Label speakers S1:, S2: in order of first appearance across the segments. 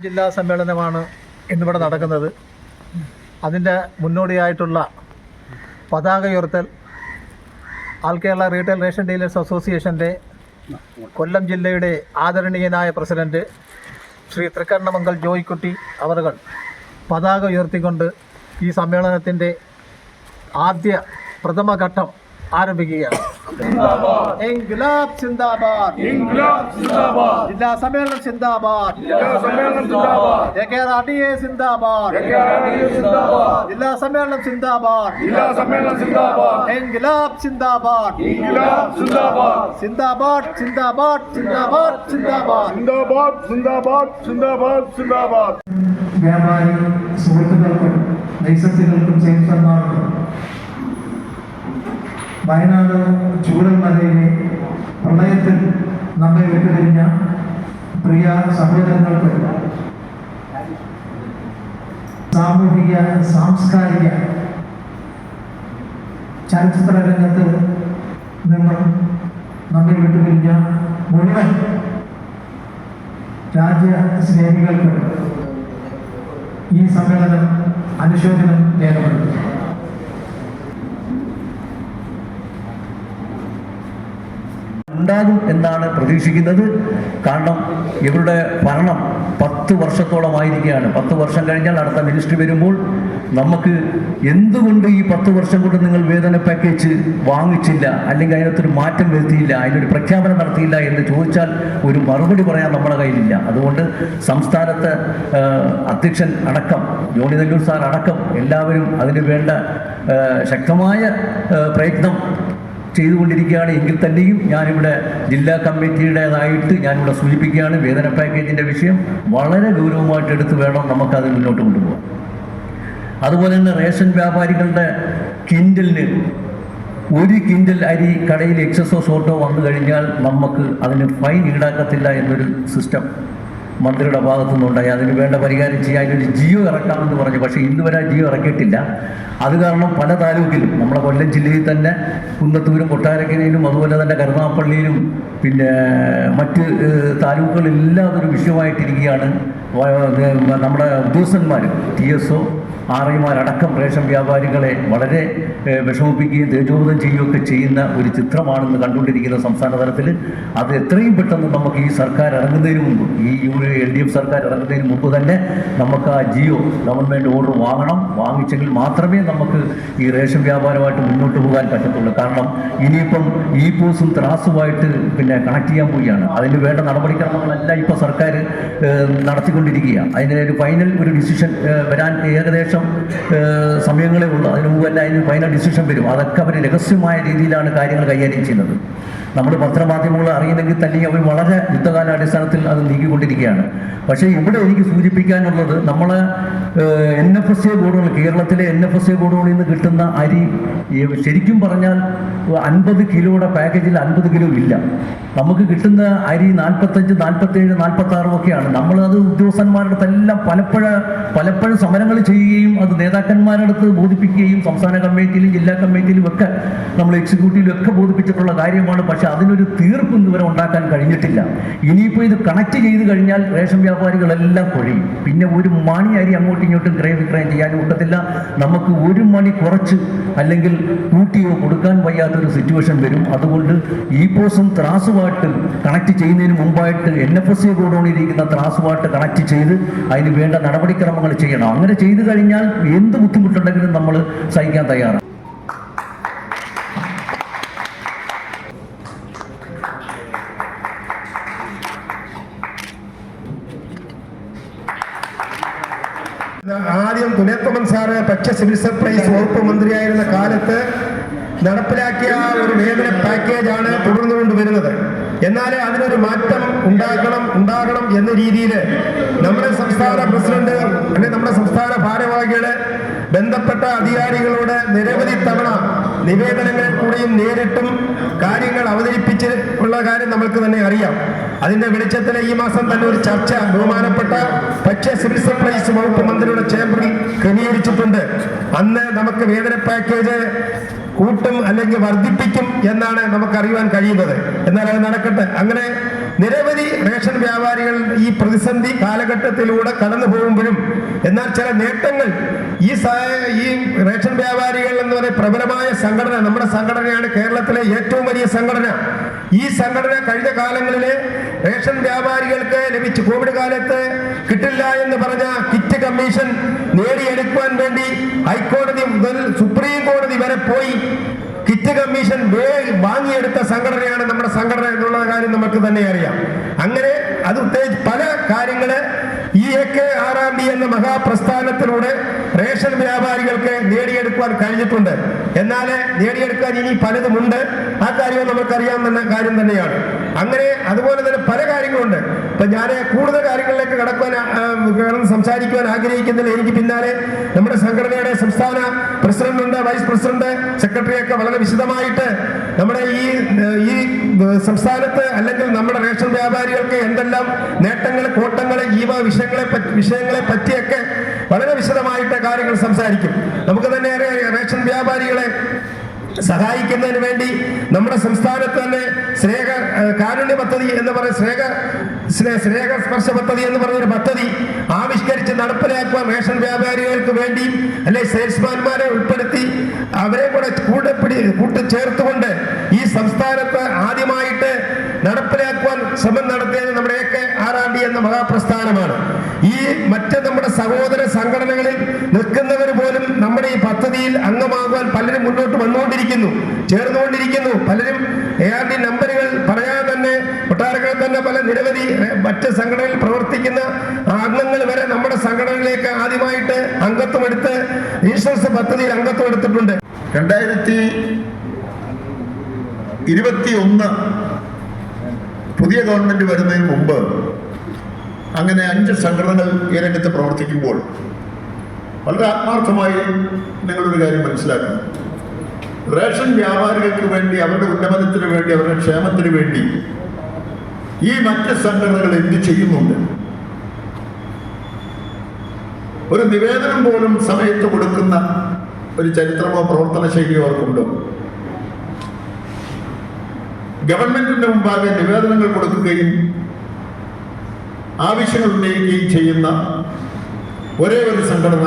S1: ജില്ലാ സമ്മേളനമാണ് ഇന്നിവിടെ നടക്കുന്നത്. അതിൻ്റെ മുന്നോടിയായിട്ടുള്ള പതാക ഉയർത്തൽ ആൾ കേരള റീറ്റെയിൽ റേഷൻ ഡീലേഴ്സ് അസോസിയേഷൻ്റെ കൊല്ലം ജില്ലയുടെ ആദരണീയനായ പ്രസിഡന്റ് ശ്രീ തൃക്കണ്ണമംഗൽ ജോയിക്കുട്ടി അവറുകൾ പതാക ഉയർത്തിക്കൊണ്ട് ഈ സമ്മേളനത്തിൻ്റെ ആദ്യ പ്രഥമഘട്ടം ആരംഭിക്കുകയാണ്. ഇൻക്ലാബ് സിന്ദാബാദ്, ഇൻക്ലാബ് സിന്ദാബാദ്, ജില്ലാ സമ്മേളനം സിന്ദാബാദ്, ജില്ലാ സമ്മേളനം സിന്ദാബാദ്, ജെകെആർഡിഎ സിന്ദാബാദ്, ജെകെആർഡിഎ സിന്ദാബാദ്, ജില്ലാ സമ്മേളനം സിന്ദാബാദ്, ജില്ലാ സമ്മേളനം സിന്ദാബാദ്, ഇൻക്ലാബ് സിന്ദാബാദ്, ഇൻക്ലാബ് സിന്ദാബാദ്, സിന്ദാബാദ് സിന്ദാബാദ് സിന്ദാബാദ് സിന്ദാബാദ്
S2: സിന്ദാബാദ് സിന്ദാബാദ് സിന്ദാബാദ് സിന്ദാബാദ്.
S3: വ്യാപാരി സുഹൃത്തുക്കൾക്കും ലൈസൻസുകൾക്കും ചെയർമാൻമാർക്കും വയനാട് ചൂരൽമലയിലെ പ്രളയത്തിൽ നമ്മെ വിട്ടുകഴിഞ്ഞ പ്രിയ സഹോദരങ്ങൾക്ക് സാമൂഹിക സാംസ്കാരിക ചലച്ചിത്ര രംഗത്ത് നിന്നും നമ്മെ വിട്ടുകഴിഞ്ഞ മുഴുവൻ രാജ്യസ്നേഹികൾക്ക് ഈ സമ്മേളനം അനുശോചനം രേഖപ്പെടുത്തുന്നു.
S4: ഉണ്ടാകും എന്നാണ് പ്രതീക്ഷിക്കുന്നത്. കാരണം ഇവരുടെ ഭരണം 10 വർഷത്തോളമായിരിക്കുകയാണ്. 10 വർഷം കഴിഞ്ഞാൽ അടുത്ത മിനിസ്ട്രി വരുമ്പോൾ നമുക്ക് എന്തുകൊണ്ട് ഈ 10 വർഷം കൊണ്ട് നിങ്ങൾ വേതന പാക്കേജ് വാങ്ങിച്ചില്ല, അല്ലെങ്കിൽ അതിനകത്തൊരു മാറ്റം വരുത്തിയില്ല, അതിനൊരു പ്രഖ്യാപനം നടത്തിയില്ല എന്ന് ചോദിച്ചാൽ ഒരു മറുപടി പറയാൻ നമ്മുടെ കയ്യിലില്ല. അതുകൊണ്ട് സംസ്ഥാനത്ത് അധ്യക്ഷൻ അടക്കം, ജോണി നെല്ലൂർ സാർ അടക്കം എല്ലാവരും അതിന് വേണ്ട ശക്തമായ പ്രയത്നം ചെയ്തുകൊണ്ടിരിക്കുകയാണ്. എങ്കിൽ തന്നെയും ഞാനിവിടെ ജില്ലാ കമ്മിറ്റിയുടേതായിട്ട് ഞാനിവിടെ സൂചിപ്പിക്കുകയാണ്, വേതന പാക്കേജിൻ്റെ വിഷയം വളരെ ഗൗരവമായിട്ട് എടുത്ത് വേണം നമുക്കത് മുന്നോട്ട് കൊണ്ടുപോകാം. അതുപോലെ തന്നെ റേഷൻ വ്യാപാരികളുടെ കിൻഡലിന് 1 കിൻഡൽ അരി കടയിൽ എക്സസോ ഷോർട്ടോ വന്നു കഴിഞ്ഞാൽ നമുക്ക് അതിന് ഫൈൻ ഈടാക്കത്തില്ല എന്നൊരു സിസ്റ്റം മന്ത്രിയുടെ ഭാഗത്തു നിന്നുണ്ടായി. അതിന് വേണ്ട പരിഹാരം ചെയ്യാൻ അതിനൊരു ജിയോ ഇറക്കാമെന്ന് പറഞ്ഞു. പക്ഷേ ഇന്ന് വരെ ജിയോ ഇറക്കിയിട്ടില്ല. അത് കാരണം പല താലൂക്കിലും, നമ്മളെ കൊല്ലം ജില്ലയിൽ തന്നെ കുന്നത്തൂരും കൊട്ടാരക്കരയിലും അതുപോലെ തന്നെ കരുനാഗപ്പള്ളിയിലും പിന്നെ മറ്റ് താലൂക്കുകളെല്ലാം അതൊരു വിഷയമായിട്ടിരിക്കുകയാണ്. നമ്മുടെ ഉദ്യോഗസ്ഥന്മാർ TSO RIമാരടക്കം റേഷൻ വ്യാപാരികളെ വളരെ വിഷമിപ്പിക്കുകയും തേജോവധം ചെയ്യുകയൊക്കെ ചെയ്യുന്ന ഒരു ചിത്രമാണെന്ന് കണ്ടുകൊണ്ടിരിക്കുന്ന സംസ്ഥാന തലത്തിൽ. അത് എത്രയും പെട്ടെന്ന് നമുക്ക് ഈ സർക്കാർ ഇറങ്ങുന്നതിന് മുമ്പ്, ഈ LDF സർക്കാർ ഇറങ്ങുന്നതിന് മുമ്പ് തന്നെ നമുക്ക് ആ ജിയോ ഗവൺമെൻറ് ഓർഡർ വാങ്ങണം. വാങ്ങിച്ചെങ്കിൽ മാത്രമേ നമുക്ക് ഈ റേഷൻ വ്യാപാരമായിട്ട് മുന്നോട്ട് പോകാൻ പറ്റത്തുള്ളൂ. കാരണം ഇനിയിപ്പം ഈ പോസും ത്രാസുമായിട്ട് പിന്നെ കണക്ട് ചെയ്യാൻ പോവുകയാണ്. അതിന് വേണ്ട നടപടിക്രമങ്ങളെല്ലാം ഇപ്പോൾ സർക്കാർ നടത്തിക്കൊണ്ടിരിക്കുക. അതിന് ഒരു ഫൈനൽ ഒരു ഡിസിഷൻ വരാൻ ഏകദേശം സമയങ്ങളേ ഉള്ളൂ. അതിന് മുമ്പ് തന്നെ അതിന് ഫൈനൽ ഡിസിഷൻ വരും. അതൊക്കെ അവർ രഹസ്യമായ രീതിയിലാണ് കാര്യങ്ങൾ കൈകാര്യം ചെയ്യുന്നത്. നമ്മൾ പത്രമാധ്യമങ്ങൾ അറിയുന്നെങ്കിൽ തന്നെ അവർ വളരെ യുദ്ധകാലാടിസ്ഥാനത്തിൽ അത് നീക്കിക്കൊണ്ടിരിക്കുകയാണ്. പക്ഷേ ഇവിടെ എനിക്ക് സൂചിപ്പിക്കാനുള്ളത്, നമ്മളെ NFSA ബോർഡുകൾ, കേരളത്തിലെ NFSA ബോർഡുകളിൽ നിന്ന് കിട്ടുന്ന അരി ശരിക്കും പറഞ്ഞാൽ 50 കിലോയുടെ പാക്കേജിൽ 50 കിലോ ഇല്ല. നമുക്ക് കിട്ടുന്ന അരി 45, 47, 46 ഒക്കെയാണ്. നമ്മളത് ഉദ്യോഗസ്ഥന്മാരുടെ അടുത്തെല്ലാം പലപ്പോഴും സമരങ്ങൾ ചെയ്യുകയും അത് നേതാക്കന്മാരുടെ അടുത്ത് ബോധിപ്പിക്കുകയും സംസ്ഥാന കമ്മിറ്റിയിലും ജില്ലാ കമ്മിറ്റിയിലും ഒക്കെ നമ്മൾ എക്സിക്യൂട്ടീവിലും ഒക്കെ ബോധിപ്പിച്ചിട്ടുള്ള കാര്യമാണ്. പക്ഷേ അതിനൊരു തീർപ്പ് ഇതുവരെ ഉണ്ടാക്കാൻ കഴിഞ്ഞിട്ടില്ല. ഇനിയിപ്പോൾ ഇത് കണക്ട് ചെയ്ത് കഴിഞ്ഞാൽ റേഷൻ വ്യാപാരികളെല്ലാം കൊഴിയും. പിന്നെ ഒരു മണി അരി അങ്ങോട്ടും ഇങ്ങോട്ടും ക്രയവിക്രയം ചെയ്യാനും ഒക്കത്തില്ല. നമുക്ക് 1 മണി കുറച്ച് അല്ലെങ്കിൽ കൂട്ടിയോ കൊടുക്കാൻ വയ്യാത്തൊരു സിറ്റുവേഷൻ വരും. അതുകൊണ്ട് ഈ പോസും ത്രാസുമായിട്ട് കണക്ട് ചെയ്യുന്നതിന് മുമ്പായിട്ട് NFSA ബോർഡോണിരിക്കുന്ന ത്രാസുമായിട്ട് കണക്ട് ചെയ്ത് അതിന് വേണ്ട നടപടിക്രമങ്ങൾ ചെയ്യണം. അങ്ങനെ ചെയ്തു കഴിഞ്ഞാൽ എന്ത് ബുദ്ധിമുട്ടുണ്ടെങ്കിലും നമ്മൾ സഹിക്കാൻ തയ്യാറാണ്.
S2: ആദ്യം തുലത്തമൻ സാറ് ഭക്ഷ്യ സിവിൽ സപ്ലൈസ് വകുപ്പ് മന്ത്രിയായിരുന്ന കാലത്ത് നടപ്പിലാക്കിയ ഒരു വേതന പാക്കേജാണ് തുടർന്നുകൊണ്ടുവരുന്നത്. എന്നാൽ അതിനൊരു മാറ്റം ഉണ്ടാകണം എന്ന രീതിയിൽ നമ്മുടെ സംസ്ഥാന പ്രസിഡന്റ് അല്ലെങ്കിൽ നമ്മുടെ സംസ്ഥാന ഭാരവാഹികള് ബന്ധപ്പെട്ട അധികാരികളോട് നിരവധി തവണ നിവേദനങ്ങളിൽ കൂടിയും നേരിട്ടും കാര്യങ്ങൾ അവതരിപ്പിച്ച് ഉള്ള കാര്യം നമുക്ക് തന്നെ അറിയാം. അതിന്റെ വെളിച്ചത്തിൽ ഈ മാസം തന്നെ ഒരു ചർച്ച ബഹുമാനപ്പെട്ട ഭക്ഷ്യ സിവിൽ സപ്ലൈസ് വകുപ്പ് മന്ത്രിയുടെ ചേംബറിൽ ക്രമീകരിച്ചിട്ടുണ്ട്. അന്ന് നമുക്ക് വേതന പാക്കേജ് കൂട്ടും അല്ലെങ്കിൽ വർദ്ധിപ്പിക്കും എന്നാണ് നമുക്കറിയാൻ കഴിയുന്നത്. എന്നാൽ അത് നടക്കട്ടെ. അങ്ങനെ നിരവധി റേഷൻ വ്യാപാരികൾ ഈ പ്രതിസന്ധി കാലഘട്ടത്തിലൂടെ കടന്നു പോകുമ്പോഴും എന്നാൽ ചില നേട്ടങ്ങൾ ഈ റേഷൻ വ്യാപാരികൾ എന്ന് പറയുന്ന പ്രബലമായ സംഘടന, നമ്മുടെ സംഘടനയാണ് കേരളത്തിലെ ഏറ്റവും വലിയ സംഘടന. ഈ സംഘടന കഴിഞ്ഞ കാലങ്ങളിലെ റേഷൻ വ്യാപാരികൾക്ക് ലഭിച്ച കോവിഡ് കാലത്ത് കിട്ടില്ല എന്ന് പറഞ്ഞ കിറ്റ് കമ്മീഷൻ നേടിയെടുക്കുവാൻ വേണ്ടി ഹൈക്കോടതി മുതൽ സുപ്രീം കോടതി വരെ പോയി കിറ്റ് കമ്മീഷൻ വാങ്ങിയെടുത്ത സംഘടനയാണ് നമ്മുടെ സംഘടന എന്നുള്ള കാര്യം നമുക്ക് തന്നെ അറിയാം. അങ്ങനെ അത് പല കാര്യങ്ങള് ഈ AK6R എന്ന മഹാപ്രസ്ഥാനത്തിലൂടെ റേഷൻ വ്യാപാരികൾക്ക് നേടിയെടുക്കുവാൻ കഴിഞ്ഞിട്ടുണ്ട്. എന്നാൽ നേടിയെടുക്കാൻ ഇനി പലതുമുണ്ട്. ആ കാര്യം നമുക്കറിയാവുന്ന കാര്യം തന്നെയാണ്. അങ്ങനെ അതുപോലെ തന്നെ പല കാര്യങ്ങളുണ്ട്. ഇപ്പൊ ഞാൻ കൂടുതൽ കാര്യങ്ങളിലേക്ക് സംസാരിക്കുവാൻ ആഗ്രഹിക്കുന്നില്ല. എനിക്ക് പിന്നാലെ നമ്മുടെ സംഘടനയുടെ സംസ്ഥാന പ്രസിഡന്റ്, വൈസ് പ്രസിഡന്റ്, സെക്രട്ടറിയൊക്കെ വളരെ വിശദമായിട്ട് നമ്മുടെ ഈ സംസ്ഥാനത്ത് അല്ലെങ്കിൽ നമ്മുടെ റേഷൻ വ്യാപാരികൾക്ക് എന്തെല്ലാം നേട്ടങ്ങൾ, കോട്ടങ്ങൾ, ഈ വിഷയങ്ങളെ പറ്റിയൊക്കെ വളരെ വിശദമായിട്ട് കാര്യങ്ങൾ സംസാരിക്കും. നമുക്ക് തന്നെ അറിയാം, റേഷൻ വ്യാപാരികളെ സഹായിക്കുന്നതിന് വേണ്ടി നമ്മുടെ സംസ്ഥാനത്ത് തന്നെ കാരുണ്യ പദ്ധതി എന്ന് പറയുന്ന സ്നേഹസ്പർശ പദ്ധതി എന്ന് പറഞ്ഞൊരു പദ്ധതി ആവിഷ്കരിച്ച് നടപ്പിലാക്കുവാൻ റേഷൻ വ്യാപാരികൾക്ക് വേണ്ടി അല്ലെ സെയിൽസ്മാൻമാരെ ഉൾപ്പെടുത്തി അവരെ കൂടെ കൂട്ടിച്ചേർത്തുകൊണ്ട് ഈ സംസ്ഥാനത്ത് ആദ്യമായിട്ട് നടപ്പിലാക്കുവാൻ ശ്രമം നടത്തിയത് നമ്മുടെ AK6R എന്ന മഹാപ്രസ്ഥാനമാണ്. ഈ മറ്റ് നമ്മുടെ സഹോദര സംഘടനകളിൽ നിൽക്കുന്നവർ പോലും നമ്മുടെ ഈ പദ്ധതിയിൽ അംഗമാകുവാൻ പലരും മുന്നോട്ട് വന്നുകൊണ്ടിരിക്കുന്നു, ചേർന്നുകൊണ്ടിരിക്കുന്നു. പലരും ARD നമ്പറുകൾ പറയാതെ തന്നെ കൊട്ടാരക്കരയിൽ തന്നെ പല നിരവധി മറ്റ് സംഘടനകളിൽ പ്രവർത്തിക്കുന്ന അംഗങ്ങൾ വരെ നമ്മുടെ സംഘടനയിലേക്ക് ആദ്യമായിട്ട് അംഗത്വം എടുത്ത് ഇൻഷുറൻസ് പദ്ധതിയിൽ അംഗത്വം എടുത്തിട്ടുണ്ട്.
S5: 2021 പുതിയ ഗവൺമെന്റ് വരുന്നതിന് മുമ്പ് അങ്ങനെ 5 സംഘടനകൾ ഈ രംഗത്ത് പ്രവർത്തിക്കുമ്പോൾ വളരെ ആത്മാർത്ഥമായി നിങ്ങളൊരു കാര്യം മനസ്സിലാക്കണം. റേഷൻ വ്യാപാരികൾക്ക് വേണ്ടി, അവരുടെ ഉന്നമനത്തിന് വേണ്ടി, അവരുടെ ക്ഷേമത്തിന് വേണ്ടി ഈ മറ്റ് സംഘടനകൾ എന്ത് ചെയ്യുന്നുണ്ട്? ഒരു നിവേദനം പോലും സമയത്ത് കൊടുക്കുന്ന ഒരു ചരിത്രമോ പ്രവർത്തന ശൈലിയോ അവർക്കുണ്ടോ? ഗവൺമെന്റിന്റെ മുമ്പാകെ നിവേദനങ്ങൾ കൊടുക്കുകയും ആവശ്യങ്ങൾ ഉന്നയിക്കുകയും ചെയ്യുന്ന ഒരേ ഒരു സംഘടന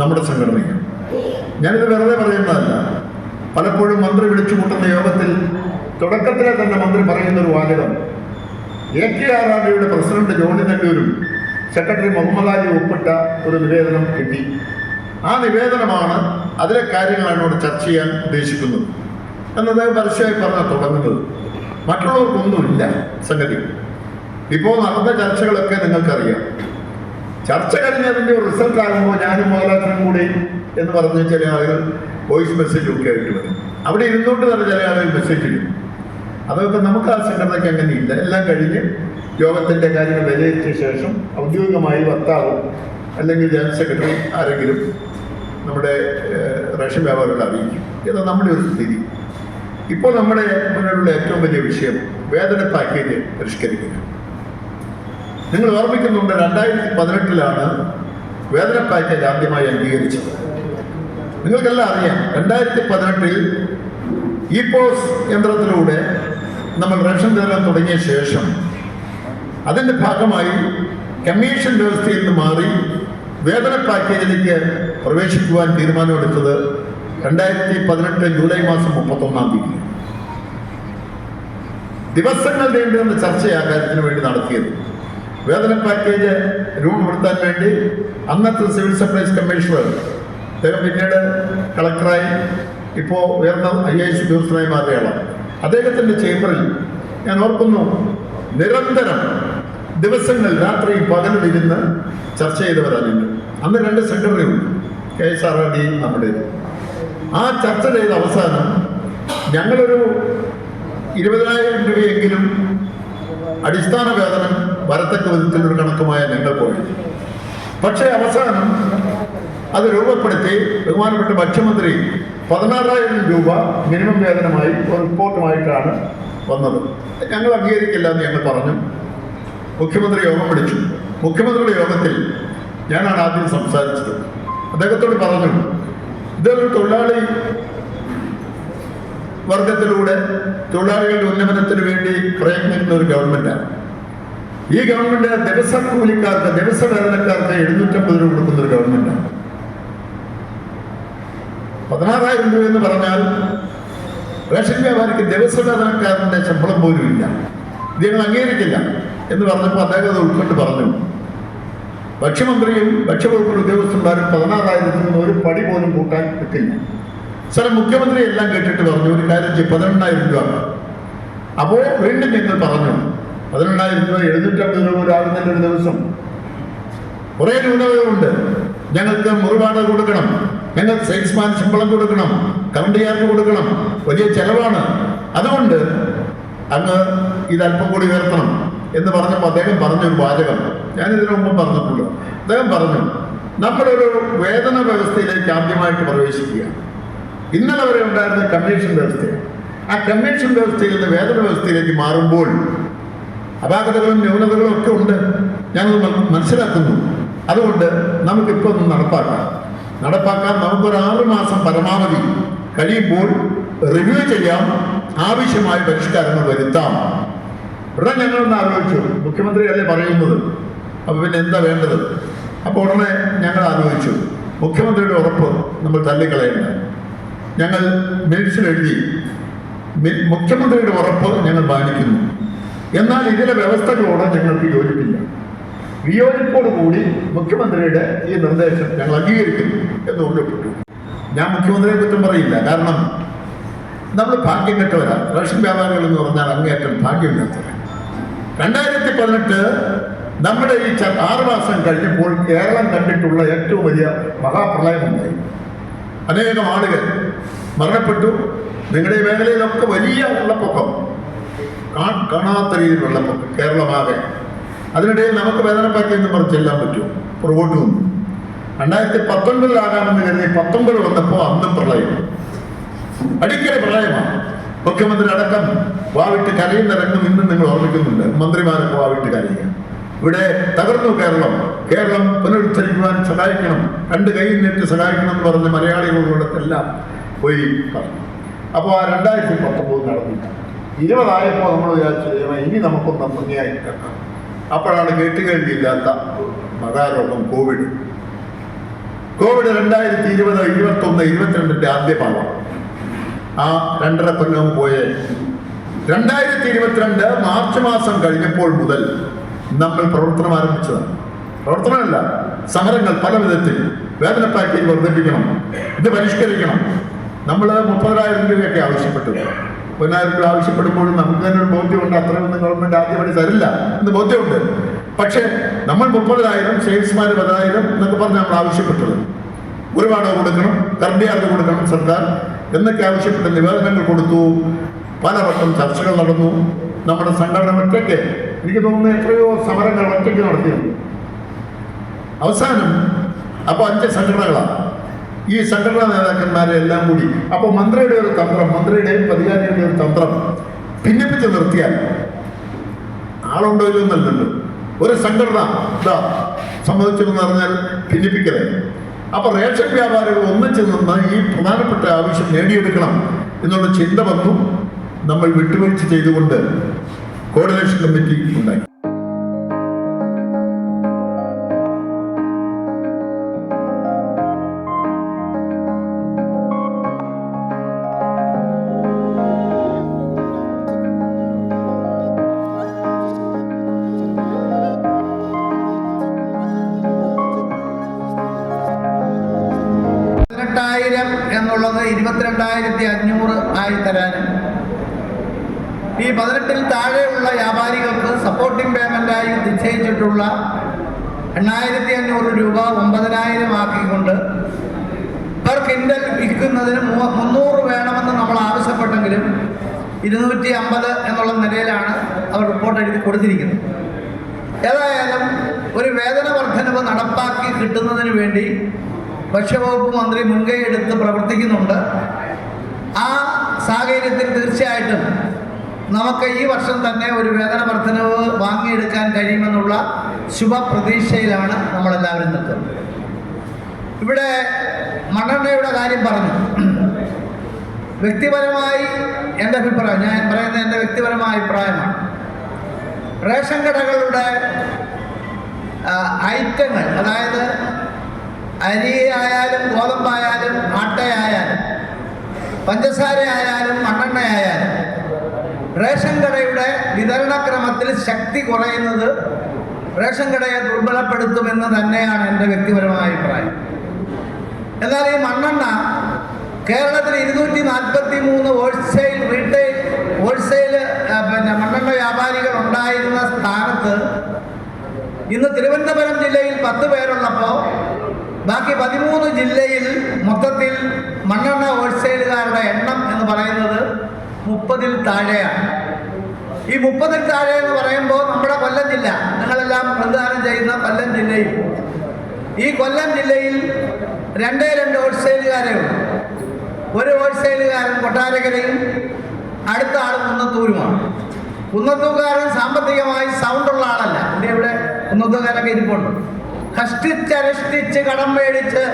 S5: നമ്മുടെ സംഘടനയാണ്. ഞാനിത് വെറുതെ പറയുന്നതല്ല. പലപ്പോഴും മന്ത്രി വിളിച്ചു കൂട്ടുന്ന യോഗത്തിൽ തുടക്കത്തിലെ തന്നെ മന്ത്രി പറയുന്ന ഒരു വാചകം, AK6R പ്രസിഡന്റ് ജോണി നെല്ലൂരും സെക്രട്ടറി മുഹമ്മദ് അലി ഒപ്പിട്ട ഒരു നിവേദനം കിട്ടി. ആ നിവേദനമാണ് അതിലെ കാര്യങ്ങളാണ് ഇവിടെ ചർച്ച ചെയ്യാൻ ഉദ്ദേശിക്കുന്നത് എന്നത് പരസ്യമായി പറഞ്ഞാൽ തുടങ്ങുന്നത്. മറ്റുള്ളവർക്കൊന്നുമില്ല സംഗതി. ഇപ്പോൾ നടന്ന ചർച്ചകളൊക്കെ നിങ്ങൾക്കറിയാം. ചർച്ച കഴിഞ്ഞതിൻ്റെ ഒരു റിസൾട്ട് ആകുമ്പോൾ ഞാനും മോഹൻലാലും കൂടി എന്ന് പറഞ്ഞ് ചില ആളുകൾ വോയിസ് മെസ്സേജ് ഒക്കെ ആയിട്ട് വരും. അവിടെ ഇരുന്നുകൊണ്ട് തന്നെ ചില ആളുകൾ മെസ്സേജ് ഇടും. അതൊക്കെ നമുക്ക് ആ സംഘടനയ്ക്ക് അങ്ങനെയില്ല. എല്ലാം കഴിഞ്ഞ് യോഗത്തിൻ്റെ കാര്യങ്ങൾ വിലയിരുത്തിയ ശേഷം ഔദ്യോഗികമായി വക്താവ് അല്ലെങ്കിൽ ജനറൽ സെക്രട്ടറി ആരെങ്കിലും നമ്മുടെ റേഷൻ വ്യാപാരികളെ അറിയിക്കും. ഇതാണ് നമ്മുടെ ഒരു സ്ഥിതി. ഇപ്പോൾ നമ്മുടെ മുന്നിലുള്ള ഏറ്റവും വലിയ വിഷയം വേതന പാക്കേജ് പരിഷ്കരിക്കുക. നിങ്ങൾ ഓർമ്മിക്കുന്നുണ്ട്, 2018 വേതന പാക്കേജ് ആദ്യമായി അംഗീകരിച്ചത്. നിങ്ങൾക്കെല്ലാം അറിയാം, 2018 ഇ-പോസ് യന്ത്രത്തിലൂടെ നമ്മൾ റേഷൻ വിതരണം തുടങ്ങിയ ശേഷം അതിൻ്റെ ഭാഗമായി കമ്മീഷൻ വ്യവസ്ഥയിൽ നിന്ന് മാറി വേതന പാക്കേജിലേക്ക് പ്രവേശിക്കുവാൻ തീരുമാനമെടുത്തത് 2018 ജൂലൈ മാസം 31 ദിവസങ്ങൾ നീണ്ടുവന്ന ചർച്ചയാണ് കാര്യത്തിന് വേണ്ടി നടത്തിയത്. വേതന പാക്കേജ് രൂപപ്പെടുത്താൻ വേണ്ടി അന്നത്തെ സിവിൽ സപ്ലൈസ് കമ്മീഷണർ, അദ്ദേഹം പിന്നീട് കളക്ടറായി ഇപ്പോൾ ഉയർന്ന IAS ഉദ്യോഗസ്ഥനായി മാറിയാണ്, അദ്ദേഹത്തിൻ്റെ ചേംബറിൽ ഞാൻ ഓർക്കുന്നു നിരന്തരം ദിവസങ്ങൾ രാത്രിയും പകലും ഇരുന്ന് ചർച്ച ചെയ്തവരാണ്. അന്ന് 2 സെക്രട്ടറിയുണ്ട്, KSRD നമ്മുടെ. ആ ചർച്ച ചെയ്ത അവസാനം ഞങ്ങളൊരു 20,000 രൂപയെങ്കിലും അടിസ്ഥാന വേതനം വരത്തക്ക വിധത്തിലൊരു കണക്കുമായ ഞങ്ങൾ പോയി. പക്ഷേ അവസാനം അത് രൂപപ്പെടുത്തി ബഹുമാനപ്പെട്ട ഭക്ഷ്യമന്ത്രി 16,000 രൂപ മിനിമം വേതനമായി ഒരു റിപ്പോർട്ടുമായിട്ടാണ് വന്നത്. ഞങ്ങൾ അംഗീകരിക്കില്ല എന്ന് ഞങ്ങൾ പറഞ്ഞു. മുഖ്യമന്ത്രി യോഗം വിളിച്ചു. മുഖ്യമന്ത്രിയുടെ യോഗത്തിൽ ഞാനാണ് ആദ്യം സംസാരിച്ചത്. അദ്ദേഹത്തോട് പറഞ്ഞു, ഇതൊരു തൊഴിലാളി വർഗത്തിലൂടെ തൊഴിലാളികളുടെ ഉന്നമനത്തിന് വേണ്ടി പ്രയത്നിക്കുന്ന ഒരു ഗവൺമെൻറ്റാണ്. ഈ ഗവൺമെൻറ് ദിവസക്കൂലിക്കാർക്ക്, ദിവസവേതനക്കാർക്ക് 750 രൂപ കൊടുക്കുന്ന ഒരു ഗവൺമെൻറ്റാണ്. 16,000 രൂപ എന്ന് പറഞ്ഞാൽ റേഷൻ വ്യാപാരിക്ക് ദിവസവേതനക്കാരൻ്റെ ശമ്പളം പോലും ഇല്ല. ഇത് ഞങ്ങൾ അംഗീകരിക്കില്ല എന്ന് പറഞ്ഞപ്പോൾ അദ്ദേഹം അത് ഉൾക്കൊണ്ട് പറഞ്ഞു, ഭക്ഷ്യമന്ത്രിയും ഭക്ഷ്യവകുപ്പിന്റെ ഉദ്യോഗസ്ഥന്മാരും 16,000 നിന്ന് ഒരു പടി പോലും കൂട്ടാൻ പറ്റില്ല. സാറേ, മുഖ്യമന്ത്രി എല്ലാം കേട്ടിട്ട് പറഞ്ഞു, ഒരു കാര്യം ചെയ്യും, 18,000 രൂപ. അപ്പോൾ വീണ്ടും ഞങ്ങൾ പറഞ്ഞു, 18,000 രൂപ 750 രൂപ ആകുന്നതിൻ്റെ ഒരു ദിവസം കുറേ ന്യൂനതകളുണ്ട്. ഞങ്ങൾക്ക് മുറിവാടക കൊടുക്കണം, ഞങ്ങൾക്ക് സെയിൽസ്മാൻ ശമ്പളം കൊടുക്കണം, കറണ്ടിയാർക്ക് കൊടുക്കണം, വലിയ ചെലവാണ്. അതുകൊണ്ട് അങ്ങ് ഇതല്പം കൂടി ഉയർത്തണം എന്ന് പറഞ്ഞപ്പോൾ അദ്ദേഹം പറഞ്ഞൊരു വാചകം ഞാനിതിനു മുമ്പ് പറഞ്ഞിട്ടുള്ളൂ. അദ്ദേഹം പറഞ്ഞു, നമ്മളൊരു വേതന വ്യവസ്ഥയിലേക്ക് ആദ്യമായിട്ട് പ്രവേശിക്കുക. ഇന്നലെ വരെ ഉണ്ടായിരുന്ന കമ്മീഷൻ വ്യവസ്ഥയാണ്. ആ കമ്മീഷൻ വ്യവസ്ഥയിൽ നിന്ന് വേതന വ്യവസ്ഥയിലേക്ക് മാറുമ്പോൾ അപാകതകളും ന്യൂനതകളും ഒക്കെ ഉണ്ട്, ഞാനത് മനസ്സിലാക്കുന്നു. അതുകൊണ്ട് നമുക്കിപ്പോൾ ഒന്ന് നടപ്പാക്കാൻ നമുക്കൊരു 6 മാസം പരമാവധി കഴിയുമ്പോൾ റിവ്യൂ ചെയ്യാം, ആവശ്യമായ പരിഷ്കാരങ്ങൾ വരുത്താം. ഉടനെ ഞങ്ങളൊന്ന് ആലോചിച്ചു, മുഖ്യമന്ത്രി അല്ലേ പറയുന്നത്, അപ്പോൾ പിന്നെ എന്താ വേണ്ടത്? അപ്പോൾ ഉടനെ ഞങ്ങൾ ആലോചിച്ചു, മുഖ്യമന്ത്രിയുടെ ഉറപ്പ് നമ്മൾ തള്ളിക്കളയേണ്ട. ഞങ്ങൾ മിനിറ്റ്സിൽ എഴുതി, മുഖ്യമന്ത്രിയുടെ ഉറപ്പ് ഞങ്ങൾ മാനിക്കുന്നു, എന്നാൽ ഇതിലെ വ്യവസ്ഥകളോട് ഞങ്ങൾക്ക് യോജിപ്പില്ല. വിയോജിപ്പോടുകൂടി മുഖ്യമന്ത്രിയുടെ ഈ നിർദ്ദേശം ഞങ്ങൾ അംഗീകരിക്കുന്നു എന്ന് ഉള്ളപ്പെട്ടു. ഞാൻ മുഖ്യമന്ത്രിയെ കുറ്റം പറയില്ല, കാരണം നമ്മൾ ഭാഗ്യം കെട്ടവരാണ്. റേഷൻ വ്യാപാരികൾ എന്ന് പറഞ്ഞാൽ അങ്ങേയറ്റം ഭാഗ്യമില്ലാത്തവരാണ്. 2018 നമ്മുടെ ഈ 6 മാസം കഴിഞ്ഞപ്പോൾ കേരളം കണ്ടിട്ടുള്ള ഏറ്റവും വലിയ മഹാപ്രളയമുണ്ടായി. അനേകം ആളുകൾ മരണപ്പെട്ടു. നിങ്ങളുടെ ഈ മേഖലയിലൊക്കെ വലിയ വെള്ളപ്പൊക്കം, കാണാത്ത രീതിയിൽ വെള്ളപ്പൊക്കം കേരളമാകെ. അതിനിടയിൽ നമുക്ക് വേതന പാക്കേജ് എന്ന് പറഞ്ഞ് ചെല്ലാൻ പറ്റുമോ? പുറകോട്ട് വന്നു. 2019 കരുതി 19 വന്നപ്പോൾ അന്നും പ്രളയം, അടിക്കടി പ്രളയമാണ്. മുഖ്യമന്ത്രി അടക്കം വാവിട്ട് കരയുന്ന രംഗം ഇന്നും നിങ്ങൾ ഓർമ്മിക്കുന്നുണ്ട്. മന്ത്രിമാരൊക്കെ വാവിട്ട് കരയുക. ഇവിടെ തകർന്നു കേരളം പുനരുദ്ധരിക്കുവാൻ സഹായിക്കണം, 2 കൈ നീട്ടി സഹായിക്കണം എന്ന് പറഞ്ഞ് മലയാളികളോടൊക്കെല്ലാം പോയി പറഞ്ഞു. അപ്പോൾ ആ 2019 നടന്നില്ല. 20 ആയപ്പോൾ നമ്മൾ വിചാരിച്ചു, ഇനി നമുക്കൊന്ന് ഭംഗിയായി കേൾക്കാം. അപ്പോഴാണ് കേട്ടുകേൾവിയില്ലാത്ത മഹാരോഗം കോവിഡ്. 2020, 21, 22 ആദ്യ പാവം. ആ 2.5 കൊല്ലം പോയെ 2022 മാർച്ച് മാസം കഴിഞ്ഞപ്പോൾ മുതൽ നമ്മൾ പ്രവർത്തനം ആരംഭിച്ചതാണ്. പ്രവർത്തനമല്ല, സമരങ്ങൾ പല വിധത്തിൽ. വേതന പാക്കേജ് വർദ്ധിപ്പിക്കണം, ഇത് പരിഷ്കരിക്കണം. നമ്മൾ 30,000 രൂപയൊക്കെ ആവശ്യപ്പെട്ടു. 10,000 രൂപ ആവശ്യപ്പെടുമ്പോഴും നമുക്ക് തന്നെ ഒരു ബോധ്യമുണ്ട്, അത്രയൊന്നും ഗവൺമെന്റ് ആദ്യപടി തരില്ല എന്ന് ബോധ്യമുണ്ട്. പക്ഷേ നമ്മൾ 30,000, സെയിൽസ്മാൻ 10,000 എന്നൊക്കെ പറഞ്ഞ് നമ്മൾ ആവശ്യപ്പെട്ടത്. ഒരുപാട് കൊടുക്കണം, കറണ്ടിയാർക്ക് കൊടുക്കണം സർക്കാർ എന്നൊക്കെ ആവശ്യപ്പെട്ട നിവേദനങ്ങൾ കൊടുത്തു. പലവട്ടം ചർച്ചകൾ നടന്നു. നമ്മുടെ സംഘടന ഒറ്റയ്ക്ക്, എനിക്ക് തോന്നുന്നു എത്രയോ സമരങ്ങൾ ഒറ്റയ്ക്ക് നടത്തിയിരുന്നു. അവസാനം അപ്പോൾ 5 സംഘടനകളാണ്. ഈ സംഘടനാ നേതാക്കന്മാരെ എല്ലാം കൂടി അപ്പോൾ മന്ത്രിയുടെ ഒരു തന്ത്രം, മന്ത്രിയുടെയും അധികാരികളുടെ ഒരു തന്ത്രം ഭിന്നിപ്പിച്ച് നിർത്തിയാൽ ആളുണ്ടോ ഇല്ലെന്നല്ലല്ലോ. ഒരു സംഘടന സമ്മതിച്ചെന്ന് പറഞ്ഞാൽ ഭിന്നിപ്പിക്കലേ. അപ്പോൾ റേഷൻ വ്യാപാരികൾ ഒന്നിച്ച് നിന്ന് ഈ പ്രധാനപ്പെട്ട ആവശ്യം നേടിയെടുക്കണം എന്നുള്ള ചിന്ത വന്നു. നമ്മൾ വിട്ടുവീഴ്ച ചെയ്തുകൊണ്ട് കോർഡിനേഷൻ കമ്മിറ്റി ഉണ്ടായി.
S6: എന്നുള്ളത് 22,500 ആയി തരാനും ഈ 18-ൽ താഴെയുള്ള വ്യാപാരികൾക്ക് സപ്പോർട്ടിംഗ് പേയ്മെൻ്റായി നിശ്ചയിച്ചിട്ടുള്ള 8,500 രൂപ 9,000 ആക്കിക്കൊണ്ട് പെർ കിൻഡൽ വിൽക്കുന്നതിന് 300 വേണമെന്ന് നമ്മൾ ആവശ്യപ്പെട്ടെങ്കിലും 250 എന്നുള്ള നിലയിലാണ് അവർ റിപ്പോർട്ട് എഴുതി കൊടുത്തിരിക്കുന്നത്. ഏതായാലും ഒരു വേതന വർധനവ് നടപ്പാക്കി കിട്ടുന്നതിന് വേണ്ടി ഭക്ഷ്യവകുപ്പ് മന്ത്രി മുൻകൈ എടുത്ത് പ്രവർത്തിക്കുന്നുണ്ട്. ആ സാഹചര്യത്തിൽ തീർച്ചയായിട്ടും നമുക്ക് ഈ വർഷം തന്നെ ഒരു വേതന വർധനവ് വാങ്ങിയെടുക്കാൻ കഴിയുമെന്നുള്ള ശുഭപ്രതീക്ഷയിലാണ് നമ്മളെല്ലാവരും നിൽക്കുന്നത്. ഇവിടെ മണ്ണെണ്ണയുടെ കാര്യം പറഞ്ഞു. വ്യക്തിപരമായി എൻ്റെ അഭിപ്രായം, ഞാൻ പറയുന്നത് എൻ്റെ വ്യക്തിപരമായ അഭിപ്രായമാണ്. റേഷൻ കടകളുടെ ഐറ്റങ്ങൾ, അതായത് അരി ആയാലും ഗോതമ്പായാലും ആട്ടയായാലും പഞ്ചസാരയായാലും മണ്ണെണ്ണയായാലും റേഷൻ കടയുടെ വിതരണക്രമത്തിൽ ശക്തി കുറയുന്നത് റേഷൻ കടയെ ദുർബലപ്പെടുത്തുമെന്ന് തന്നെയാണ് എൻ്റെ വ്യക്തിപരമായ അഭിപ്രായം. എന്നാൽ ഈ മണ്ണെണ്ണ കേരളത്തിൽ 243 ഹോൾസെയിൽ മണ്ണെണ്ണ വ്യാപാരികൾ ഉണ്ടായിരുന്ന സ്ഥാനത്ത് ഇന്ന് തിരുവനന്തപുരം ജില്ലയിൽ 10 പേരുള്ളപ്പോൾ ബാക്കി 13 ജില്ലയിൽ മൊത്തത്തിൽ മണ്ണെണ്ണ ഹോൾസെയിലുകാരുടെ എണ്ണം എന്ന് പറയുന്നത് 30-ൽ താഴെയാണ്. ഈ 30-ൽ താഴെ എന്ന് പറയുമ്പോൾ നമ്മുടെ കൊല്ലം ജില്ല, നിങ്ങളെല്ലാം പ്രതിദാനം ചെയ്യുന്ന കൊല്ലം ജില്ലയിൽ, ഈ കൊല്ലം ജില്ലയിൽ 2 ഹോൾസെയിലുകാരേ ഉള്ളൂ. ഒരു ഹോൾസെയിലുകാരൻ കൊട്ടാരക്കരയും അടുത്ത ആൾ കുന്നത്തൂരുമാണ്. കുന്നത്തൂർക്കാരൻ സാമ്പത്തികമായി സൗണ്ടുള്ള ആളല്ല. ഇവിടെ കുന്നത്തൂർക്കാരൊക്കെ ഇരിപ്പുണ്ട്. കഷ്ടിച്ചരഷ്ടിച്ച് കടം മേടിച്ച്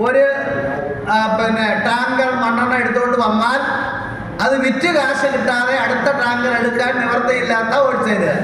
S6: ഒരു ടാങ്കർ മണ്ണെണ്ണ എടുത്തുകൊണ്ട് വന്നാൽ അത് വിറ്റ് കാശ് കിട്ടാതെ അടുത്ത ടാങ്കർ എടുക്കാൻ നിവർത്തിയില്ലാത്ത ഹോൾസെയിലുകാർ.